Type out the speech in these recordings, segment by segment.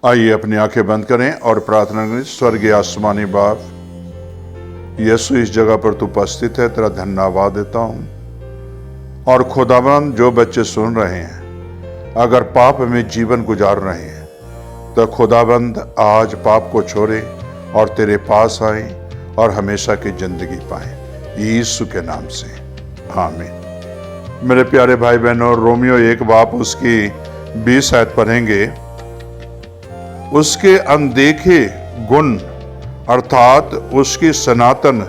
आइए अपनी आंखें बंद करें और प्रार्थना करें। स्वर्गीय आसमानी बाप, यीशु इस जगह पर तू उपस्थित है, तेरा धन्यवाद देता हूँ। और खुदावंद, जो बच्चे सुन रहे हैं अगर पाप में जीवन गुजार रहे हैं तो खुदावंद आज पाप को छोड़े और तेरे पास आए और हमेशा की जिंदगी पाए, यीशु के नाम से आमीन। मेरे प्यारे भाई बहनों, रोमियो 1 बाप उसकी 20 आयत पढ़ेंगे। उसके अनदेखे गुण अर्थात उसकी सनातन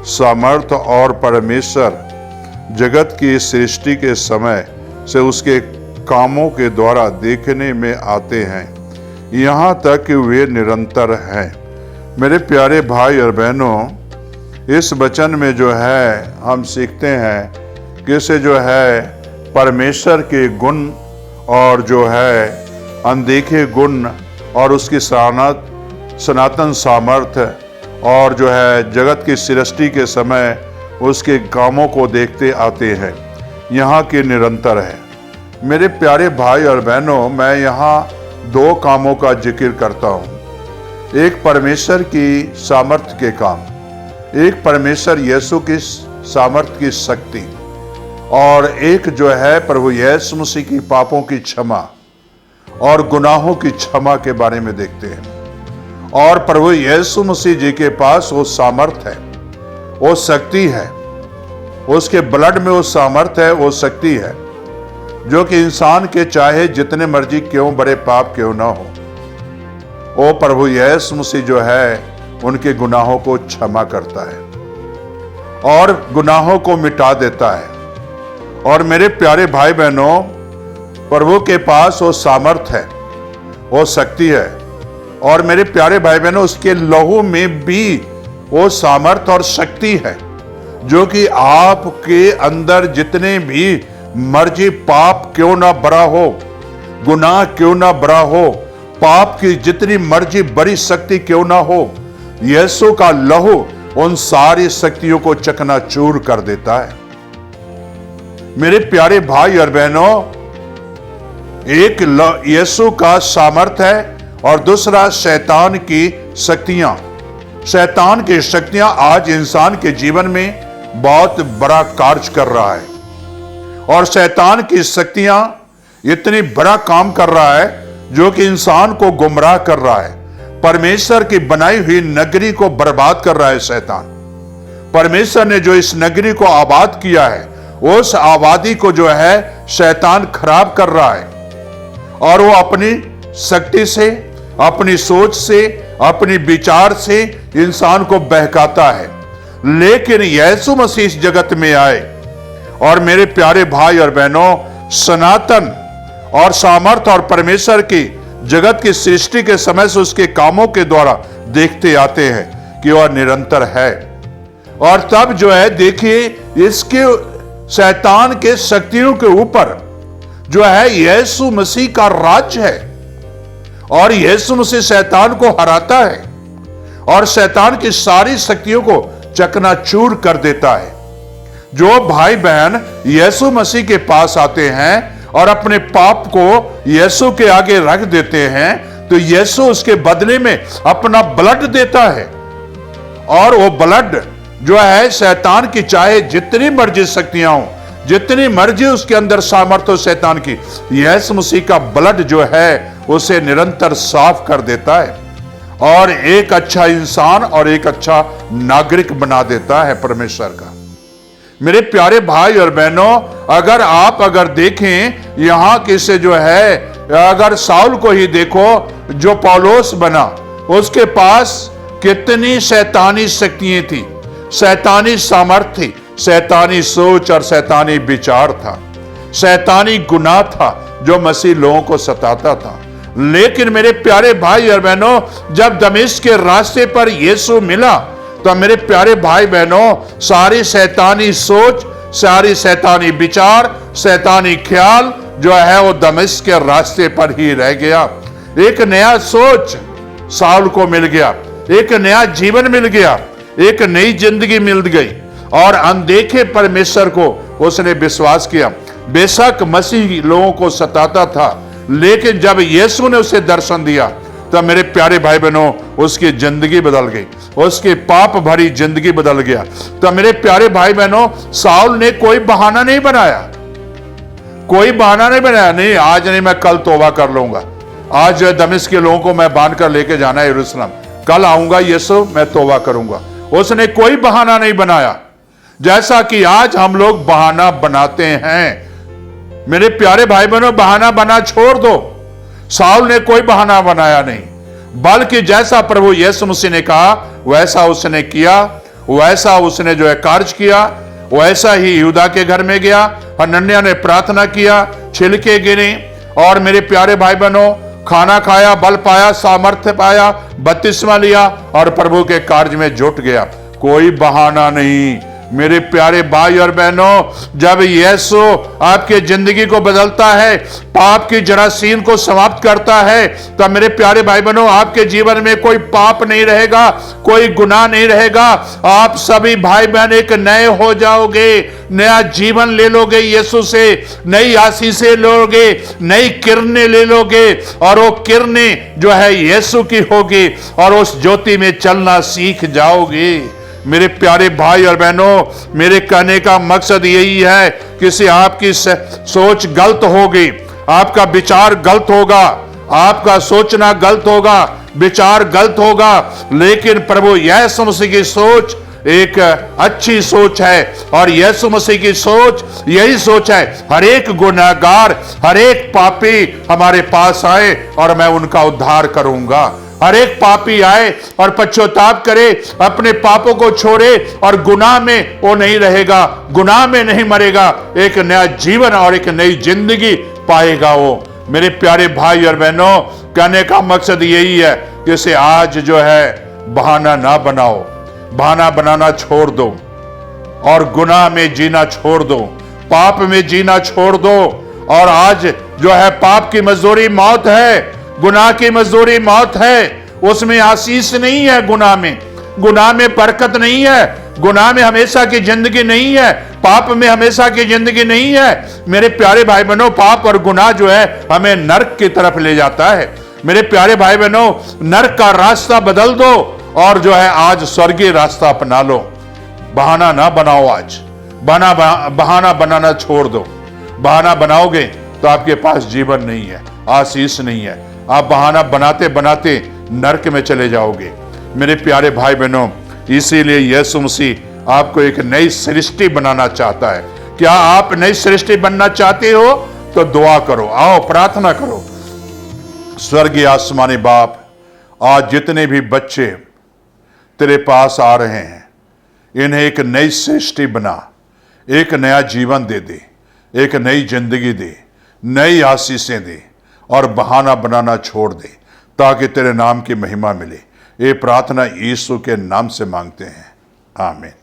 सामर्थ्य और परमेश्वर जगत की सृष्टि के समय से उसके कामों के द्वारा देखने में आते हैं, यहाँ तक कि वे निरंतर हैं। मेरे प्यारे भाई और बहनों, इस वचन में जो है हम सीखते हैं कि इसे जो है परमेश्वर के गुण और जो है अनदेखे गुण और उसकी सनातन सामर्थ्य और जो है जगत की सृष्टि के समय उसके कामों को देखते आते हैं, यहाँ के निरंतर है। मेरे प्यारे भाई और बहनों, मैं यहाँ 2 कामों का जिक्र करता हूँ। एक परमेश्वर की सामर्थ्य के काम, एक परमेश्वर यीशु की सामर्थ्य की शक्ति, और एक जो है प्रभु यीशु मसीह की पापों की क्षमा और गुनाहों की क्षमा के बारे में देखते हैं। और प्रभु यीशु मसीह जी के पास वो सामर्थ्य है, वो शक्ति है, उसके ब्लड में वो सामर्थ्य है, वो शक्ति है जो कि इंसान के चाहे जितने मर्जी क्यों बड़े पाप क्यों ना हो, वो प्रभु यीशु मसीह जो है उनके गुनाहों को क्षमा करता है और गुनाहों को मिटा देता है। और मेरे प्यारे भाई बहनों, प्रभु के पास वो सामर्थ्य है, वो शक्ति है, और मेरे प्यारे भाई बहनों, उसके लहू में भी वो सामर्थ्य और शक्ति है जो कि आपके अंदर जितने भी मर्जी पाप क्यों ना बड़ा हो, गुनाह क्यों ना बड़ा हो, पाप की जितनी मर्जी बड़ी शक्ति क्यों ना हो, यीशु का लहू उन सारी शक्तियों को चकनाचूर कर देता है। मेरे प्यारे भाई और बहनों, एक यीशु का सामर्थ्य है और दूसरा शैतान की शक्तियां। शैतान की शक्तियां आज इंसान के जीवन में बहुत बड़ा कार्य कर रहा है, और शैतान की शक्तियां इतनी बड़ा काम कर रहा है जो कि इंसान को गुमराह कर रहा है। परमेश्वर की बनाई हुई नगरी को बर्बाद कर रहा है शैतान। परमेश्वर ने जो इस नगरी को आबाद किया है, उस आबादी को जो है शैतान खराब कर रहा है, और वो अपनी शक्ति से, अपनी सोच से, अपनी विचार से इंसान को बहकाता है। लेकिन यीशु मसीह इस जगत में आए और मेरे प्यारे भाई और बहनों, सनातन और सामर्थ्य और परमेश्वर की जगत की सृष्टि के समय से उसके कामों के द्वारा देखते आते हैं कि वह निरंतर है। और तब जो है देखिए, इसके शैतान के शक्तियों के ऊपर जो है यीशु मसीह का राज्य है, और यीशु मसीह शैतान को हराता है और शैतान की सारी शक्तियों को चकनाचूर कर देता है। जो भाई बहन यीशु मसीह के पास आते हैं और अपने पाप को यीशु के आगे रख देते हैं, तो यीशु उसके बदले में अपना ब्लड देता है, और वो ब्लड जो है शैतान की चाहे जितनी मर्जी शक्तियां हो, जितनी मर्जी उसके अंदर सामर्थ्य हो शैतान की, यीशु मसीह का ब्लड जो है उसे निरंतर साफ कर देता है और एक अच्छा इंसान और एक अच्छा नागरिक बना देता है परमेश्वर का। मेरे प्यारे भाई और बहनों, अगर देखें यहाँ किसे जो है, अगर साउल को ही देखो जो पौलुस बना, उसके पास कितनी शैतानी शक्तियां थी, शैतानी सामर्थ्य थी, शैतानी सोच और शैतानी विचार था, शैतानी गुनाह था जो मसीह लोगों को सताता था। लेकिन मेरे प्यारे भाई और बहनों, जब दमिश्क के रास्ते पर यीशु मिला तो मेरे प्यारे भाई बहनों, सारी शैतानी सोच, सारी शैतानी विचार, शैतानी ख्याल जो है वो दमिश्क के रास्ते पर ही रह गया। एक नया सोच साउल को मिल गया, एक नया जीवन मिल गया, एक नई जिंदगी मिल गई, और अनदेखे परमेश्वर को उसने विश्वास किया। बेशक मसीह लोगों को सताता था, लेकिन जब यीशु ने उसे दर्शन दिया तो मेरे प्यारे भाई बहनों उसकी जिंदगी बदल गई, उसकी पाप भरी जिंदगी बदल गया। तो मेरे प्यारे भाई बहनों साउल ने कोई बहाना नहीं बनाया, कोई बहाना नहीं बनाया, नहीं आज नहीं, मैं कल तौबा कर लूंगा, आज दमिश्क के लोगों को मैं बांध कर लेके जाना है यरूशलेम, कल आऊंगा यीशु मैं तौबा करूंगा। उसने कोई बहाना नहीं बनाया, जैसा कि आज हम लोग बहाना बनाते हैं। मेरे प्यारे भाई बहनों बहाना बना छोड़ दो। साउल ने कोई बहाना बनाया नहीं, बल्कि जैसा प्रभु यीशु मसीह ने कहा वैसा उसने किया, वैसा उसने जो है कार्य किया। वैसा ही यहूदा के घर में गया, हनन्याह ने प्रार्थना किया, छिलके गिने और मेरे प्यारे भाई बहनों खाना खाया, बल पाया, सामर्थ्य पाया, बपतिस्मा लिया और प्रभु के कार्य में जुट गया। कोई बहाना नहीं। मेरे प्यारे भाई और बहनों जब यीशु आपके जिंदगी को बदलता है, पाप की जरासीम को समाप्त करता है, तो मेरे प्यारे भाई बहनों आपके जीवन में कोई पाप नहीं रहेगा, कोई गुनाह नहीं रहेगा। आप सभी भाई बहन एक नए हो जाओगे, नया जीवन ले लोगे, यीशु से नई आशीषें लोगे, नई किरणें ले लोगे और वो किरणें जो है यीशु की होगी और उस ज्योति में चलना सीख जाओगे। मेरे प्यारे भाई और बहनों मेरे कहने का मकसद यही है कि से आपकी सोच गलत होगी, आपका विचार गलत होगा, आपका सोचना गलत होगा, विचार गलत होगा, लेकिन प्रभु यीशु मसीह की सोच एक अच्छी सोच है और यीशु मसीह की सोच यही सोच है हर एक गुनहगार, हर एक पापी हमारे पास आए और मैं उनका उद्धार करूंगा। हर एक पापी आए और पश्चाताप करे, अपने पापों को छोड़े और गुनाह में वो नहीं रहेगा, गुनाह में नहीं मरेगा, एक नया जीवन और एक नई जिंदगी पाएगा वो। मेरे प्यारे भाई और बहनों कहने का मकसद यही है कि इसे आज जो है बहाना ना बनाओ, बहाना बनाना छोड़ दो और गुनाह में जीना छोड़ दो, पाप में जीना छोड़ दो। और आज जो है पाप की मजदूरी मौत है, गुनाह की मजदूरी मौत है, उसमें आशीष नहीं है, गुनाह में बरकत नहीं है, गुनाह में हमेशा की जिंदगी नहीं है, पाप में हमेशा की जिंदगी नहीं है। मेरे प्यारे भाई बहनों पाप और गुनाह जो है हमें नरक की तरफ ले जाता है। मेरे प्यारे भाई बहनों नरक का रास्ता बदल दो और जो है आज स्वर्गीय रास्ता अपना लो। बहाना ना बनाओ, आज बहाना बनाना छोड़ दो। बहाना बनाओगे तो आपके पास जीवन नहीं है, आशीष नहीं है, आप बहाना बनाते बनाते नरक में चले जाओगे। मेरे प्यारे भाई बहनों इसीलिए यीशु मसीह आपको एक नई सृष्टि बनाना चाहता है। क्या आप नई सृष्टि बनना चाहते हो तो दुआ करो, आओ प्रार्थना करो। स्वर्गीय आसमानी बाप, आज जितने भी बच्चे तेरे पास आ रहे हैं इन्हें एक नई सृष्टि बना, एक नया जीवन दे दे, एक नई जिंदगी दे, नई आशीषें दे और बहाना बनाना छोड़ दे ताकि तेरे नाम की महिमा मिले। ये प्रार्थना यीशु के नाम से मांगते हैं, आमीन।